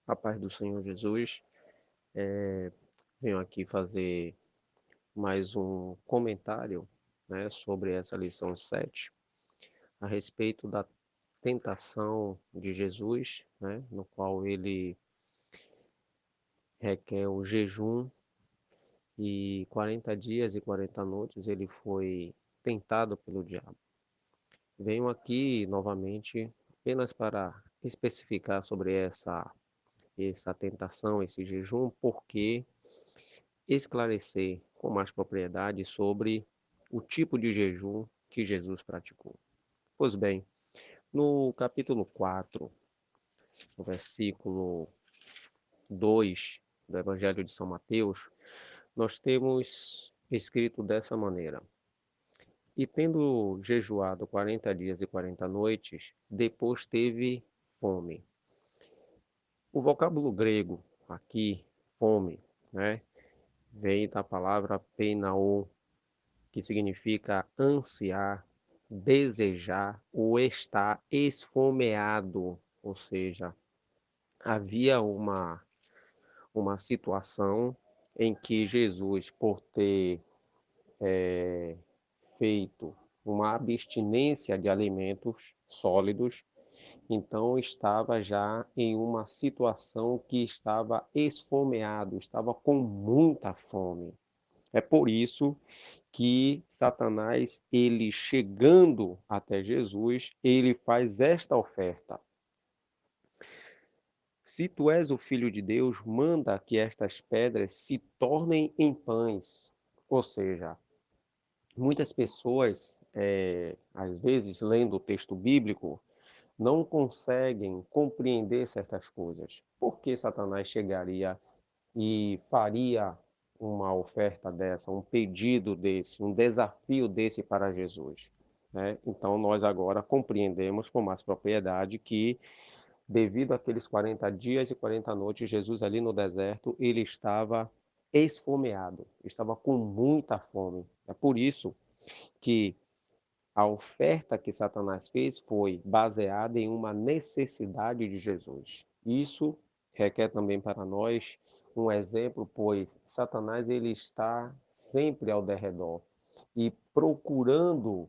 A paz do Senhor Jesus. Venho aqui fazer mais um comentário, né, sobre essa lição 7 a respeito da tentação de Jesus, né, no qual ele requer o jejum e 40 dias e 40 noites ele foi tentado pelo diabo. Venho aqui novamente apenas para especificar sobre essa tentação, esse jejum, porque esclarecer com mais propriedade sobre o tipo de jejum que Jesus praticou. Pois bem, no capítulo 4, no versículo 2 do Evangelho de São Mateus, nós temos escrito dessa maneira: E tendo jejuado 40 dias e 40 noites, depois teve fome. O vocábulo grego aqui, fome, né, vem da palavra penao, que significa ansiar, desejar ou estar esfomeado, ou seja, havia uma situação em que Jesus, por ter feito uma abstinência de alimentos sólidos, então estava já em uma situação que estava esfomeado, estava com muita fome. É por isso que Satanás, ele chegando até Jesus, ele faz esta oferta: Se tu és o filho de Deus, manda que estas pedras se tornem em pães. Ou seja, muitas pessoas, às vezes, lendo o texto bíblico, não conseguem compreender certas coisas. Por que Satanás chegaria e faria uma oferta dessa, um pedido desse, um desafio desse para Jesus, né? Então nós agora compreendemos com mais propriedade que, devido àqueles 40 dias e 40 noites, Jesus ali no deserto, ele estava esfomeado, estava com muita fome. É por isso que a oferta que Satanás fez foi baseada em uma necessidade de Jesus. Isso requer também para nós um exemplo, pois Satanás ele está sempre ao derredor e procurando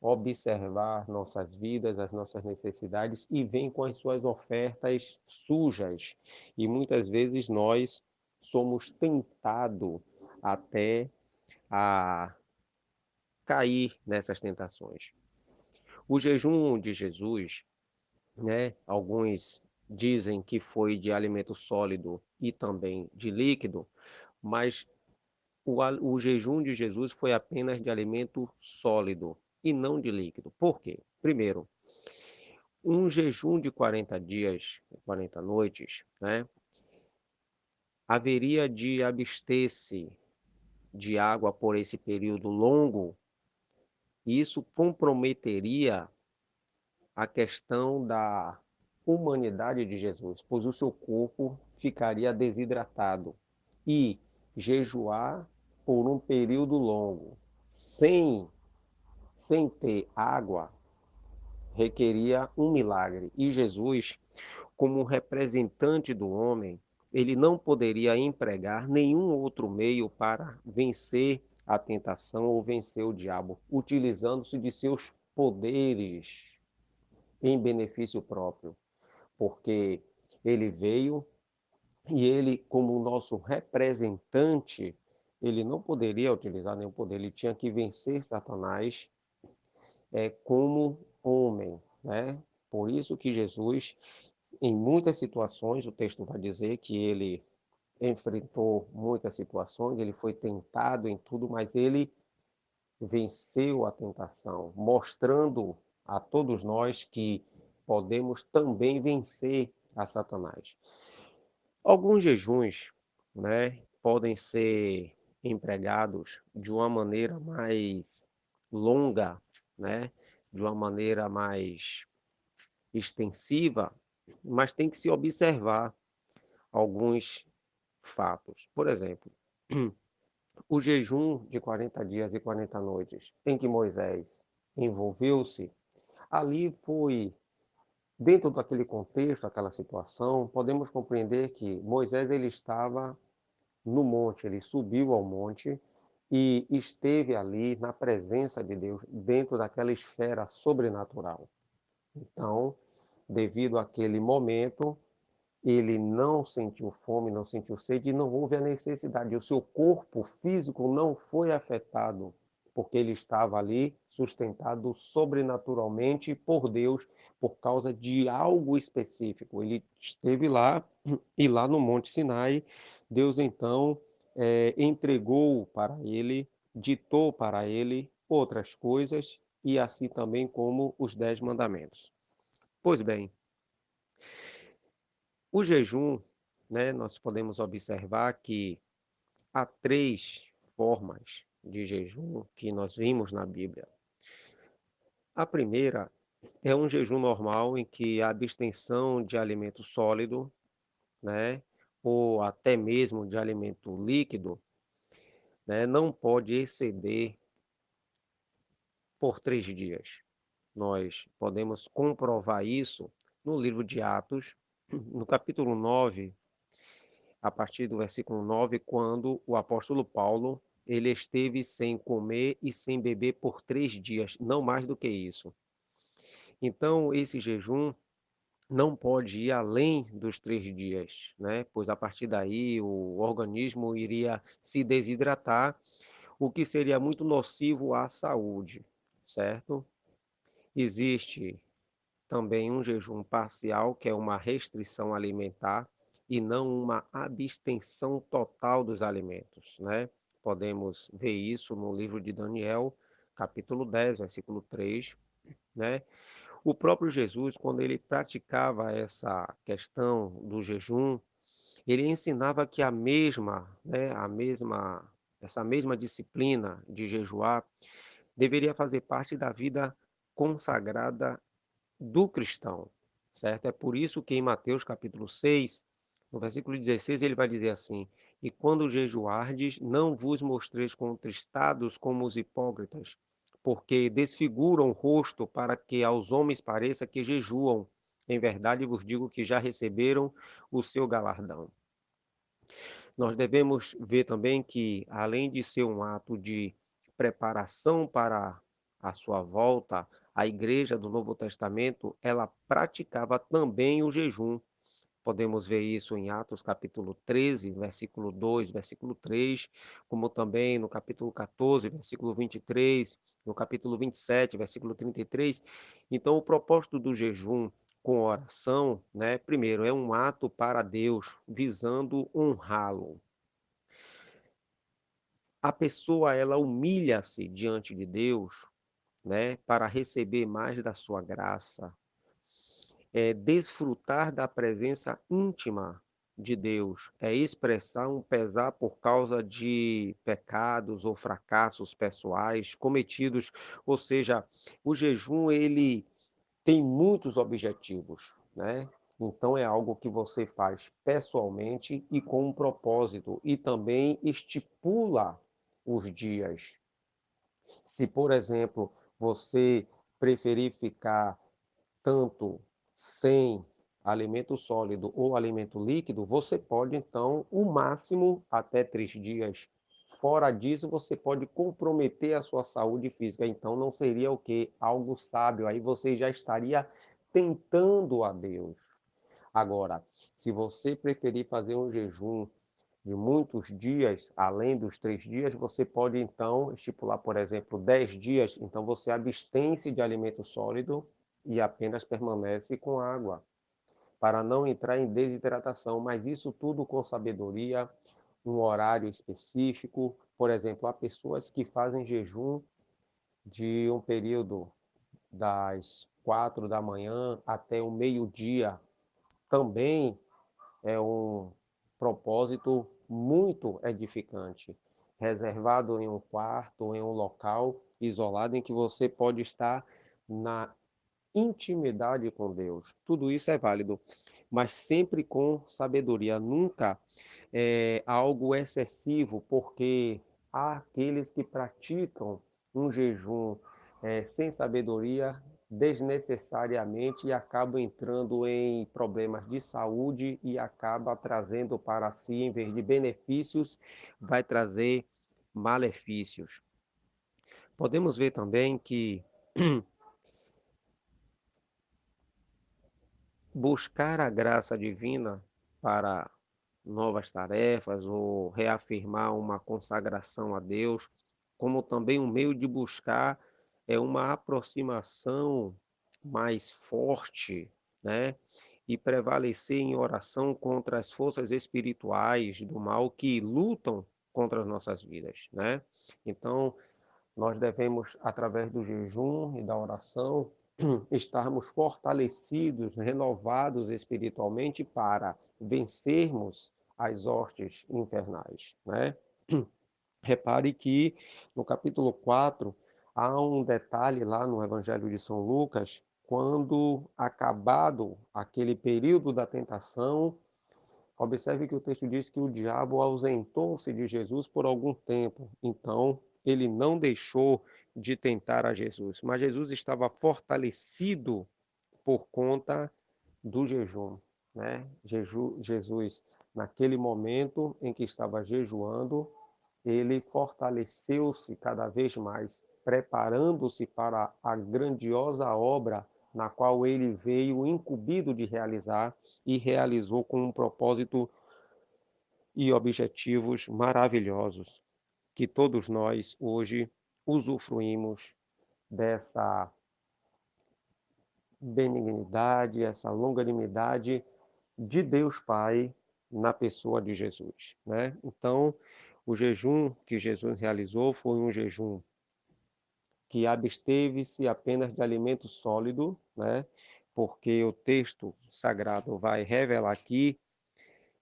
observar nossas vidas, as nossas necessidades e vem com as suas ofertas sujas. E muitas vezes nós somos tentados até a cair nessas tentações. O jejum de Jesus, né, alguns dizem que foi de alimento sólido e também de líquido, mas o jejum de Jesus foi apenas de alimento sólido e não de líquido. Por quê? Primeiro, um jejum de 40 dias e 40 noites, né, haveria de abster-se de água por esse período longo, e isso comprometeria a questão da humanidade de Jesus, pois o seu corpo ficaria desidratado. E jejuar por um período longo, sem ter água, requeria um milagre. E Jesus, como representante do homem, ele não poderia empregar nenhum outro meio para vencer a tentação ou vencer o diabo, utilizando-se de seus poderes em benefício próprio, porque ele veio e ele, como nosso representante, ele não poderia utilizar nenhum poder, ele tinha que vencer Satanás como homem, né? Por isso que Jesus, em muitas situações, o texto vai dizer que ele enfrentou muitas situações, ele foi tentado em tudo, mas ele venceu a tentação, mostrando a todos nós que podemos também vencer a Satanás. Alguns jejuns, né, podem ser empregados de uma maneira mais longa, né, de uma maneira mais extensiva, mas tem que se observar alguns fatos. Por exemplo, o jejum de 40 dias e 40 noites, em que Moisés envolveu-se, ali foi Dentro daquele contexto, aquela situação, podemos compreender que Moisés ele estava no monte, ele subiu ao monte e esteve ali na presença de Deus, dentro daquela esfera sobrenatural. Então, devido àquele momento, ele não sentiu fome, não sentiu sede e não houve a necessidade. O seu corpo físico não foi afetado, porque ele estava ali sustentado sobrenaturalmente por Deus, por causa de algo específico. Ele esteve lá e lá no Monte Sinai, Deus então entregou para ele, ditou para ele outras coisas e assim também como os 10 mandamentos. Pois bem, o jejum, né, nós podemos observar que há 3 formas de jejum que nós vimos na Bíblia. A primeira é um jejum normal em que a abstenção de alimento sólido, né, ou até mesmo de alimento líquido, né, não pode exceder por 3 dias. Nós podemos comprovar isso no livro de Atos, no capítulo 9, a partir do versículo 9, quando o apóstolo Paulo, ele esteve sem comer e sem beber por 3 dias, não mais do que isso. Então, esse jejum não pode ir além dos 3 dias, né? Pois a partir daí o organismo iria se desidratar, o que seria muito nocivo à saúde, certo? Existe também um jejum parcial, que é uma restrição alimentar e não uma abstenção total dos alimentos, né? Podemos ver isso no livro de Daniel, capítulo 10, versículo 3, né? O próprio Jesus, quando ele praticava essa questão do jejum, ele ensinava que essa mesma disciplina de jejuar deveria fazer parte da vida consagrada do cristão, certo? É por isso que em Mateus capítulo 6, no versículo 16, ele vai dizer assim: "E quando jejuardes, não vos mostreis contristados como os hipócritas, porque desfiguram o rosto para que aos homens pareça que jejuam. Em verdade vos digo que já receberam o seu galardão." Nós devemos ver também que, além de ser um ato de preparação para a sua volta, a igreja do Novo Testamento, ela praticava também o jejum. Podemos ver isso em Atos capítulo 13, versículo 2, versículo 3, como também no capítulo 14, versículo 23, no capítulo 27, versículo 33. Então, o propósito do jejum com oração, né, primeiro, é um ato para Deus, visando honrá-lo. A pessoa, ela humilha-se diante de Deus, né, para receber mais da sua graça, desfrutar da presença íntima de Deus, é expressar um pesar por causa de pecados ou fracassos pessoais cometidos, ou seja, o jejum ele tem muitos objetivos, né? Então é algo que você faz pessoalmente e com um propósito e também estipula os dias. Se, por exemplo, você preferir ficar tanto sem alimento sólido ou alimento líquido, você pode então, o máximo até 3 dias. Fora disso, você pode comprometer a sua saúde física, então não seria o quê? Algo sábio, aí você já estaria tentando a Deus. Agora, se você preferir fazer um jejum de muitos dias, além dos 3 dias, você pode então estipular, por exemplo, 10 dias, então você abstém-se de alimento sólido e apenas permanece com água, para não entrar em desidratação, mas isso tudo com sabedoria, um horário específico. Por exemplo, há pessoas que fazem jejum de um período das 4 da manhã até o meio-dia, também é um propósito muito edificante, reservado em um quarto, em um local isolado em que você pode estar na intimidade com Deus. Tudo isso é válido, mas sempre com sabedoria, nunca algo excessivo, porque há aqueles que praticam um jejum sem sabedoria, desnecessariamente e acabam entrando em problemas de saúde e acaba trazendo para si, em vez de benefícios, vai trazer malefícios. Podemos ver também que buscar a graça divina para novas tarefas ou reafirmar uma consagração a Deus, como também um meio de buscar uma aproximação mais forte, né? E prevalecer em oração contra as forças espirituais do mal que lutam contra as nossas vidas, né? Então, nós devemos, através do jejum e da oração, estarmos fortalecidos, renovados espiritualmente para vencermos as hostes infernais, né? Repare que no capítulo 4 há um detalhe lá no Evangelho de São Lucas, quando acabado aquele período da tentação, observe que o texto diz que o diabo ausentou-se de Jesus por algum tempo. Então, ele não deixou de tentar a Jesus, mas Jesus estava fortalecido por conta do jejum, né? Jesus, naquele momento em que estava jejuando, ele fortaleceu-se cada vez mais, preparando-se para a grandiosa obra na qual ele veio incumbido de realizar e realizou com um propósito e objetivos maravilhosos, que todos nós hoje usufruímos dessa benignidade, essa longanimidade de Deus Pai na pessoa de Jesus, né? Então, o jejum que Jesus realizou foi um jejum que absteve-se apenas de alimento sólido, né? Porque o texto sagrado vai revelar aqui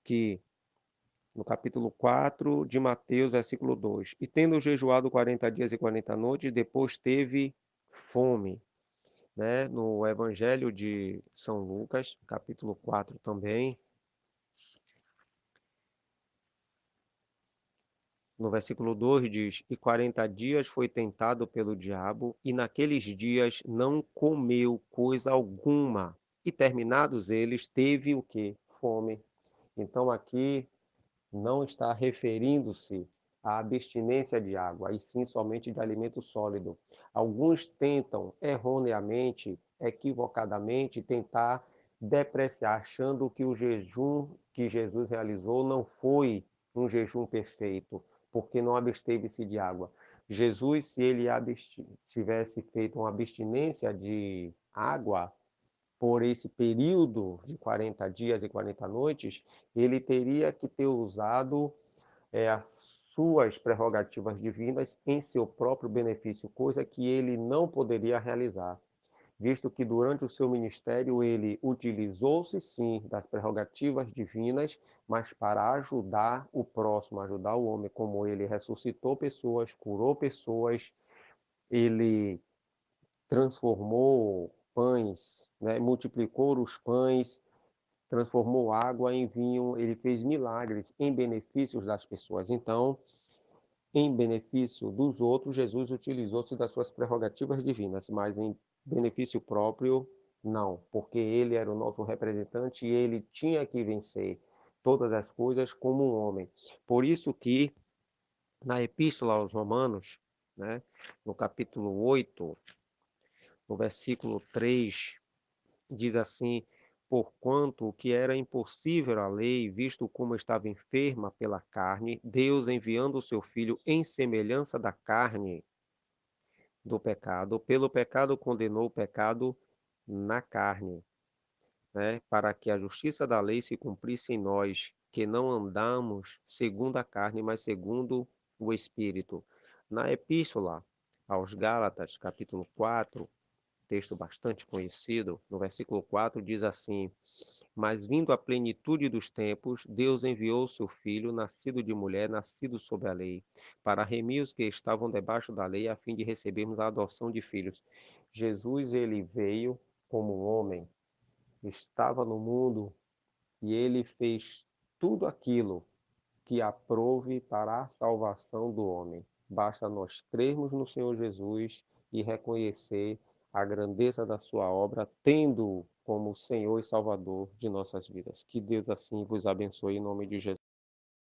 que no capítulo 4 de Mateus, versículo 2. E tendo jejuado 40 dias e 40 noites, depois teve fome, né? No Evangelho de São Lucas, capítulo 4 também, no versículo 2 diz: E 40 dias foi tentado pelo diabo, e naqueles dias não comeu coisa alguma. E terminados eles, teve o que? Fome. Então aqui não está referindo-se à abstinência de água, e sim somente de alimento sólido. Alguns tentam erroneamente, equivocadamente, tentar depreciar, achando que o jejum que Jesus realizou não foi um jejum perfeito, porque não absteve-se de água. Jesus, se ele tivesse feito uma abstinência de água, por esse período de 40 dias e 40 noites, ele teria que ter usado as suas prerrogativas divinas em seu próprio benefício, coisa que ele não poderia realizar, visto que durante o seu ministério ele utilizou-se sim das prerrogativas divinas, mas para ajudar o próximo, ajudar o homem, como ele ressuscitou pessoas, curou pessoas, ele transformou pães, né? Multiplicou os pães, transformou água em vinho, ele fez milagres em benefícios das pessoas. Então, em benefício dos outros, Jesus utilizou-se das suas prerrogativas divinas, mas em benefício próprio, não, porque ele era o nosso representante e ele tinha que vencer todas as coisas como um homem. Por isso que na Epístola aos Romanos, né, no capítulo 8, no versículo 3, diz assim: Porquanto o que era impossível à lei, visto como estava enferma pela carne, Deus, enviando o seu Filho em semelhança da carne do pecado, pelo pecado condenou o pecado na carne, né? Para que a justiça da lei se cumprisse em nós, que não andamos segundo a carne, mas segundo o Espírito. Na Epístola aos Gálatas, capítulo 4, texto bastante conhecido, no versículo 4 diz assim: Mas vindo a plenitude dos tempos, Deus enviou seu Filho, nascido de mulher, nascido sob a lei, para remir os que estavam debaixo da lei, a fim de recebermos a adoção de filhos. Jesus, ele veio como homem, estava no mundo e ele fez tudo aquilo que aprove para a salvação do homem. Basta nós crermos no Senhor Jesus e reconhecer a grandeza da sua obra, tendo como Senhor e Salvador de nossas vidas. Que Deus assim vos abençoe em nome de Jesus.